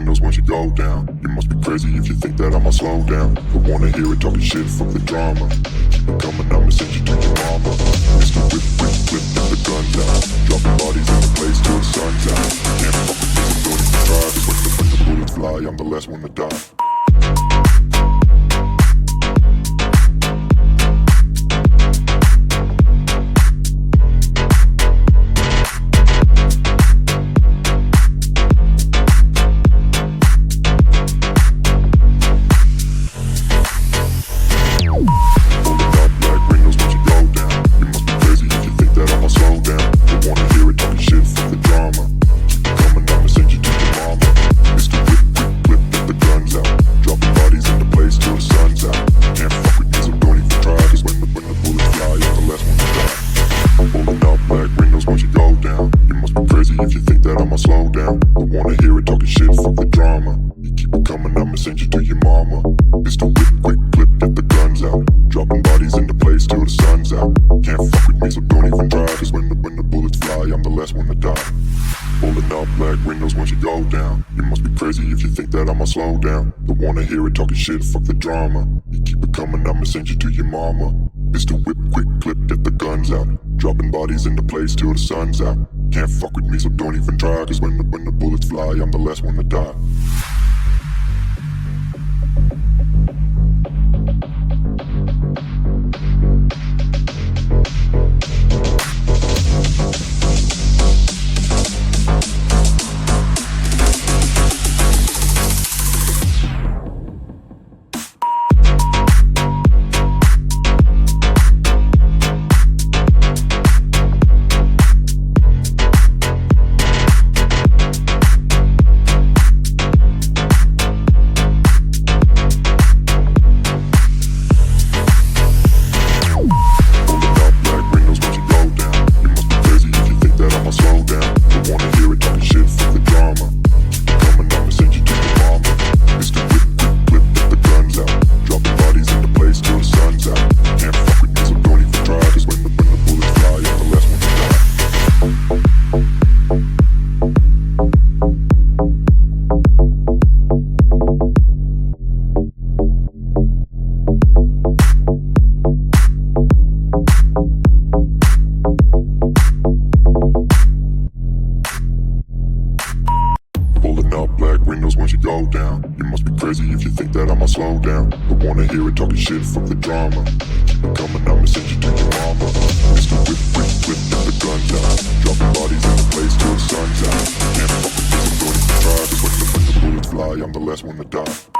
windows once you go down. You must be crazy if you think that I'ma slow down. But wanna hear it talking shit, fuck the drama. Keep it coming, I'ma send you to your mama. Mr. Whip, whip, whip, get the guns out. Dropping bodies in the place till the sun's out. Can't fuck with me, so don't even try. Cause when the bullets fly, I'm the last one to die. If you think that I'ma slow down, I wanna hear it talking shit, fuck the drama. You keep it coming, I'ma send you to your mama. Mr. Whip, quick clip, get the guns out. Dropping bodies into place till the sun's out. Can't fuck with me, so don't even try. Cause when the bullets fly, I'm the last one to die. Pulling up black windows once you go down. You must be crazy if you think that I'ma slow down. I wanna hear it talking shit, fuck the drama. You keep it coming, I'ma send you to your mama. Mr. Whip, quick clip, get the guns out. Dropping bodies into place till the sun's out. Can't fuck with me, so don't even try. Cause when the bullets fly, I'm the last one to die. Windows once you go down. You must be crazy if you think that I'ma slow down. I wanna hear it talking shit, fuck the drama. Keep it coming, I'ma send you to your mama. Mr. Whip, whip, whip, get the guns out. Dropping bodies in the place till the sun's out. Can't fuck with me, so don't even try. Cause when the bullets fly, I'm the last one to die.